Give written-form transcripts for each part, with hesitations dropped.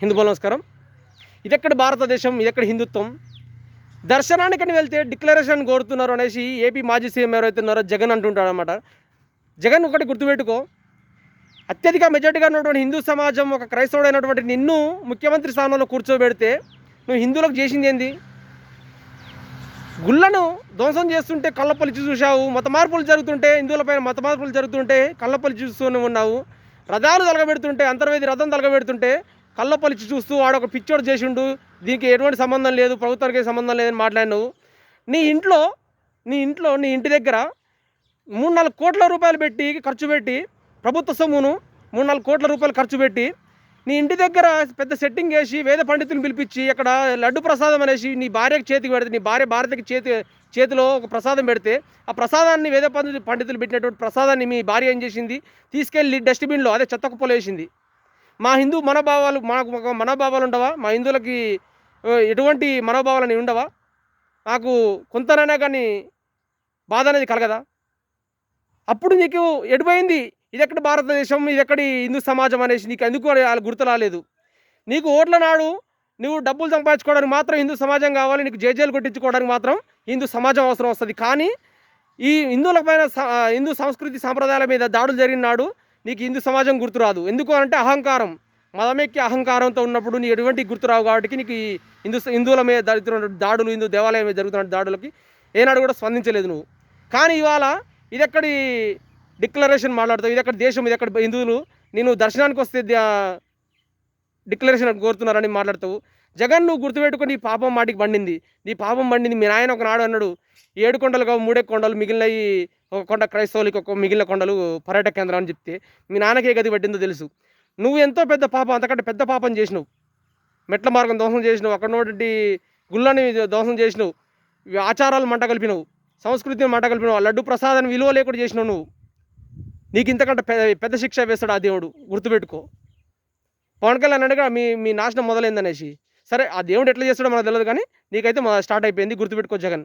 హిందూ నమస్కారం. ఇదెక్కడ భారతదేశం, ఇదెక్కడ హిందుత్వం? దర్శనానికని వెళ్తే డిక్లరేషన్ కోరుతున్నారు అనేసి ఏపీ మాజీ సీఎం ఎవరైతే ఉన్నారో జగన్ అంటుంటాడు అనమాట. జగన్ ఒకటి గుర్తుపెట్టుకో, అత్యధిక మెజార్టీగా ఉన్నటువంటి హిందూ సమాజం ఒక క్రైస్తవుడైనటువంటి నిన్ను ముఖ్యమంత్రి స్థానంలో కూర్చోబెడితే నువ్వు హిందువులకు చేసింది ఏంది? గుళ్ళను ధ్వంసం చేస్తుంటే కళ్ళపల్లి చూసావు, మత మార్పులు జరుగుతుంటే హిందువులపైన మత మార్పులు జరుగుతుంటే కళ్ళపల్లి చూస్తూనే ఉన్నావు. రథాలు తలగబెడుతుంటే అంతర్వేది రథం తలగబెడుతుంటే కళ్ళపలిచి చూస్తూ వాడొక పిచ్చోడు చేసిండు, దీనికి ఎటువంటి సంబంధం లేదు, ప్రభుత్వానికి సంబంధం లేదని మాట్లాడినావు. నీ ఇంటి దగ్గర 3-4 కోట్ల రూపాయలు పెట్టి ఖర్చు పెట్టి, ప్రభుత్వ సొమ్మును 3-4 కోట్ల రూపాయలు ఖర్చు పెట్టి నీ ఇంటి దగ్గర పెద్ద సెట్టింగ్ వేసి వేద పండితులను పిలిపించి అక్కడ లడ్డు ప్రసాదం అనేసి నీ భార్యకి చేతికి పెడితే, నీ భార్య భారతికి చేతిలో ఒక ప్రసాదం పెడితే ఆ ప్రసాదాన్ని వేద పండితులు పెట్టినటువంటి ప్రసాదాన్ని మీ భార్య ఏం చేసింది? తీసుకెళ్ళి డస్ట్బిన్లో, అదే చెత్త కుప్పలో వేసింది. మా హిందూ మనోభావాలు మాకు మనోభావాలు ఉండవా? మా హిందువులకి ఎటువంటి మనోభావాలని ఉండవా? మాకు కొంతనైనా కానీ బాధ అనేది కలగదా? అప్పుడు నీకు ఎడిపోయింది ఇదెక్కడ భారతదేశం, ఇదెక్కడి హిందూ సమాజం అనేసి నీకు ఎందుకు వాళ్ళు గుర్తు రాలేదు. నీకు ఓట్ల నాడు నువ్వు డబ్బులు సంపాదించుకోవడానికి మాత్రం హిందూ సమాజం కావాలి, నీకు జేజేలు కొట్టించుకోవడానికి మాత్రం హిందూ సమాజం అవసరం వస్తుంది. కానీ ఈ హిందువుల పైన హిందూ సంస్కృతి సాంప్రదాయాల మీద దాడులు జరిగిన నాడు నీకు హిందూ సమాజం గుర్తురాదు. ఎందుకు అంటే అహంకారం, మదమెక్కి అహంకారంతో ఉన్నప్పుడు నీ ఎటువంటి గుర్తురావు. కాబట్టి నీకు హిందువుల మీద జరుగుతున్న దాడులు, హిందూ దేవాలయం మీద జరుగుతున్న దాడులకి ఏనాడు కూడా స్పందించలేదు నువ్వు. కానీ ఇవాళ ఇదెక్కడి డిక్లరేషన్ మాట్లాడతావు, ఇదెక్కడ దేశం, ఇదెక్కడ హిందువులు, నేను దర్శనానికి వస్తే డిక్లరేషన్ కోరుతున్నారని మాట్లాడతావు. జగన్, నువ్వు గుర్తుపెట్టుకుని నీ పాపం మాటికి పండింది, నీ పాపం పండింది. మీ నాయన ఒకనాడు అన్నాడు, 7 కొండలు కావు 3 కొండలు, మిగిలినవి ఒక కొండ క్రైస్తవులకి, ఒక మిగిలిన కొండలు పర్యాటక కేంద్రం అని చెప్తే మీ నాన్నకే గది పట్టిందో తెలుసు. నువ్వు ఎంతో పెద్ద పాపం, అంతకంటే పెద్ద పాపం చేసినావు. మెట్ల మార్గం ధ్వంసం చేసినావు, అక్కడ ఉన్నటువంటి గుళ్ళని ధ్వంసం చేసినావు, ఆచారాలు మంట కలిపినావు, సంస్కృతిని మంట కలిపినావు, లడ్డు ప్రసాదాన్ని విలువ లేకుండా చేసినావు నువ్వు. నీకు ఇంతకంటే పెద్ద శిక్ష వేస్తాడు ఆ దేవుడు, గుర్తుపెట్టుకో. పవన్ కళ్యాణ్ అన్నట్టుగా మీ నాశనం మొదలైందనేసి. సరే, ఆ దేవుడు ఎట్లా చేస్తాడో మనకు తెలియదు, కానీ నీకైతే స్టార్ట్ అయిపోయింది, గుర్తుపెట్టుకో జగన్.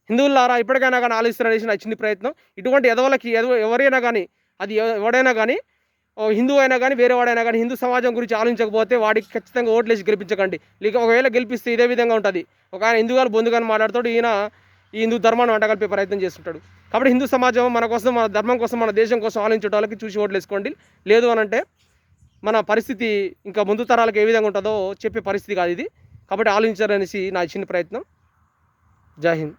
హిందువులారా, ఇప్పటికైనా కానీ ఆలోచిస్తారనేసి నా చిన్న ప్రయత్నం. ఇటువంటి ఎదవలకి ఎవరైనా కానీ, అది ఎవడైనా కానీ, హిందువు అయినా కానీ వేరే వాడైనా కానీ హిందూ సమాజం గురించి ఆలోచించకపోతే వాడికి ఖచ్చితంగా ఓట్లేసి గెలిపించకండి. లేక ఒకవేళ గెలిపిస్తే ఇదే విధంగా ఉంటుంది. ఒక ఆయన హిందువులు బొందుగాని మాట్లాడుతాడు, ఈయన ఈ హిందూ ధర్మాన్ని వంటగలిపే ప్రయత్నం చేస్తుంటాడు. కాబట్టి హిందూ సమాజం మన కోసం, మన ధర్మం కోసం, మన దేశం కోసం ఆలోచించే వాళ్ళకి చూసి ఓట్లు వేసుకోండి. లేదు అని అంటే మన పరిస్థితి ఇంకా ముందు తరాలకు ఏ విధంగా ఉంటుందో చెప్పే పరిస్థితి కాదు ఇది. కాబట్టి ఆలోచించారనేసి నా చిన్న ప్రయత్నం. జై హింద్.